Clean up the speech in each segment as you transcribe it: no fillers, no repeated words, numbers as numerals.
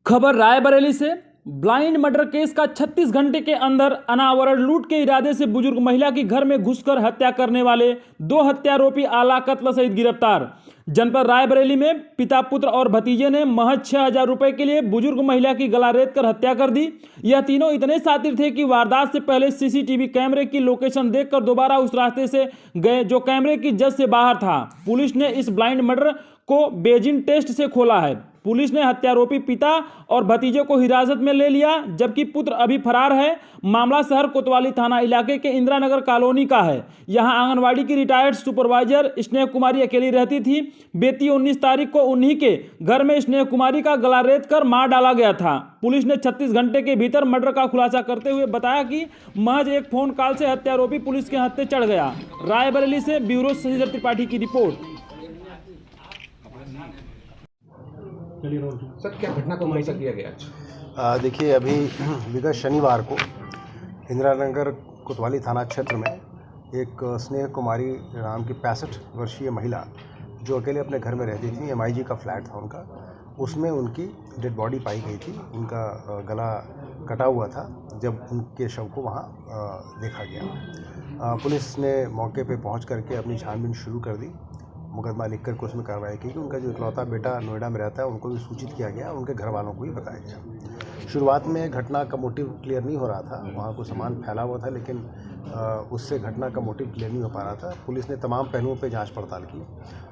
खबर रायबरेली से। Blind murder case का 36 घंटे के अंदर अनावरण लूट के इरादे से बुजुर्ग महिला की घर में घुसकर हत्या करने वाले 2 हत्यारोपी आला कत्ल सहित गिरफ्तार। जनपद रायबरेली में पिता, पुत्र और भतीजे ने महज 6,000 रुपए के लिए बुजुर्ग महिला की गला रेत कर हत्या कर दी। यह तीनों इतने शातिर थे कि वारदात से पहले सीसीटीवी कैमरे की लोकेशन देखकर दोबारा उस रास्ते से गए जो कैमरे की जद से बाहर था। पुलिस ने इस ब्लाइंड मर्डर को बेजिंग टेस्ट से खोला है। पुलिस ने हत्यारोपी पिता और भतीजे को हिरासत में ले लिया, जबकि पुत्र अभी फरार है। मामला शहर कोतवाली थाना इलाके के इंदिरा नगर कॉलोनी का है। यहां आंगनवाड़ी की रिटायर्ड सुपरवाइजर स्नेह कुमारी अकेली रहती थी। बीती 19 तारीख को उन्हीं के घर में स्नेह कुमारी का गला रेत कर मार डाला गया था। पुलिस ने 36 घंटे के भीतर मर्डर का खुलासा करते हुए बताया कि महज एक फोन कॉल से हत्यारोपी पुलिस के हत्थे चढ़ गया। रायबरेली से ब्यूरो शशिधर त्रिपाठी की रिपोर्ट। सर, क्या घटना को मुआयना किया गया? देखिए, अभी विगत शनिवार को इंदिरा नगर कोतवाली थाना क्षेत्र में एक स्नेह कुमारी नाम की 65 वर्षीय महिला जो अकेले अपने घर में रहती थी, MIG का फ्लैट था उनका, उसमें उनकी डेड बॉडी पाई गई थी। उनका गला कटा हुआ था जब उनके शव को वहाँ देखा गया। पुलिस ने मौके पे पहुँच करके अपनी छानबीन शुरू कर दी। मुकदमा लिख करके उसमें कार्रवाई की कि उनका जो इकलौता बेटा नोएडा में रहता है उनको भी सूचित किया गया, उनके घर वालों को भी बताया गया। शुरुआत में घटना का मोटिव क्लियर नहीं हो रहा था, वहाँ कुछ सामान फैला हुआ था, लेकिन उससे घटना का मोटिव क्लियर नहीं हो पा रहा था। पुलिस ने तमाम पहलुओं पर जांच पड़ताल की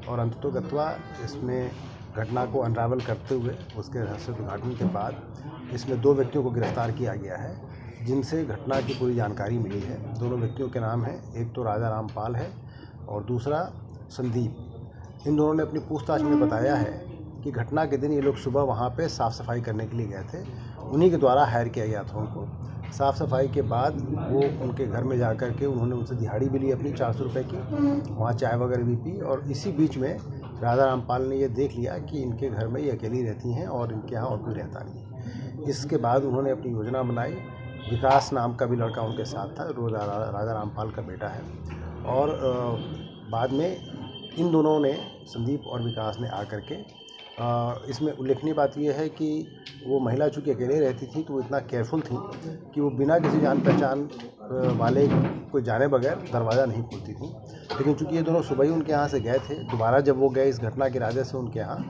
और अंततोगत्वा इसमें घटना को अनरावल करते हुए उसके रहस्य उद्घाटन के बाद इसमें 2 व्यक्तियों को गिरफ्तार किया गया है, जिनसे घटना की पूरी जानकारी मिली है। दोनों व्यक्तियों के नाम हैं, एक तो राजा रामपाल है और दूसरा संदीप। इन दोनों ने अपनी पूछताछ में बताया है कि घटना के दिन ये लोग सुबह वहाँ पे साफ़ सफाई करने के लिए गए थे। उन्हीं के द्वारा हायर किया गया था उनको। साफ़ सफाई के बाद वो उनके घर में जा कर के उन्होंने उनसे दिहाड़ी भी ली अपनी 400 रुपये की, वहाँ चाय वगैरह भी पी। और इसी बीच में राजा रामपाल ने ये देख लिया कि इनके घर में ये अकेली रहती हैं और इनके यहाँ और कोई रहता नहीं। इसके बाद उन्होंने अपनी योजना बनाई। विकास नाम का भी लड़का उनके साथ था, राजा रामपाल का बेटा है। और बाद में इन दोनों ने, संदीप और विकास ने आकर के, इसमें उल्लेखनीय बात यह है कि वो महिला चूँकि अकेले रहती थी तो वो इतना केयरफुल थी कि वो बिना किसी जान पहचान वाले को जाने बगैर दरवाज़ा नहीं खोलती थी। लेकिन चूँकि ये दोनों सुबह ही उनके यहाँ से गए थे, दोबारा जब वो गए इस घटना के इरादे से उनके यहाँ,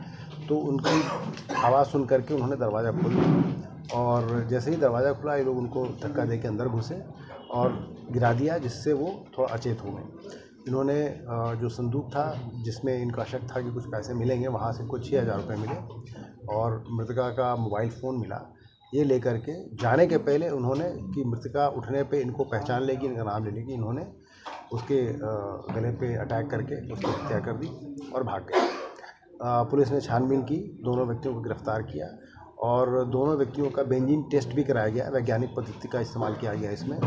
तो उनकी आवाज़ सुन करके उन्होंने दरवाज़ा खोल दिया और जैसे ही दरवाज़ा खुला ये लोग उनको धक्का दे के अंदर घुसे और गिरा दिया, जिससे वो थोड़ा अचेत हो गए। इन्होंने जो संदूक था जिसमें इनका शक था कि कुछ पैसे मिलेंगे, वहाँ से कुछ 6,000 रुपये मिले और मृतका का मोबाइल फ़ोन मिला। ये लेकर के जाने के पहले उन्होंने कि मृतका उठने पे इनको पहचान लेगी, इनका नाम ले लेगी, इन्होंने उसके गले पे अटैक करके उसकी हत्या कर दी और भाग गए। पुलिस ने छानबीन की, दोनों व्यक्तियों को गिरफ्तार किया और दोनों व्यक्तियों का बेंजीन टेस्ट भी कराया गया। वैज्ञानिक पद्धति का इस्तेमाल किया गया इसमें।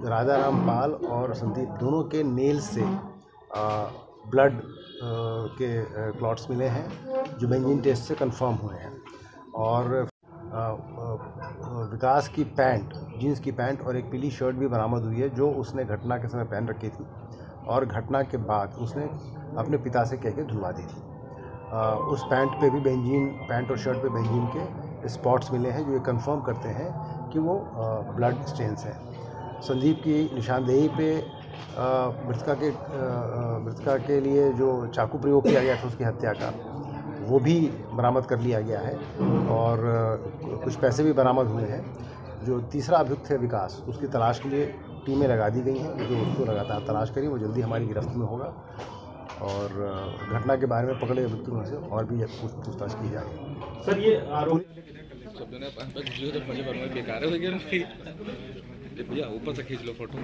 राजा रामपाल और संदीप दोनों के नेल से ब्लड के क्लॉट्स मिले हैं जो बेंजीन टेस्ट से कंफर्म हुए हैं। और विकास की पैंट, जीन्स की पैंट और एक पीली शर्ट भी बरामद हुई है जो उसने घटना के समय पहन रखी थी और घटना के बाद उसने अपने पिता से कह के धुलवा दी थी। उस पैंट पे भी बेंजीन, पैंट और शर्ट पे बेंजीन के स्पॉट्स मिले हैं जो ये कंफर्म करते हैं कि वो ब्लड स्टेन्स हैं। संदीप की निशानदेही पे मृतका के लिए जो चाकू प्रयोग किया गया था उसकी हत्या का, वो भी बरामद कर लिया गया है और कुछ पैसे भी बरामद हुए हैं। जो तीसरा अभियुक्त है विकास, उसकी तलाश के लिए टीमें लगा दी गई हैं जो उसको लगातार तलाश करी। वो जल्दी हमारी गिरफ्त में होगा और घटना के बारे में पकड़े व्यक्तियों से और भी पूछताछ की जाएगी। सर, ये आरोप बेकार हो गया भैया, ऊपर से खींच लो फोटो।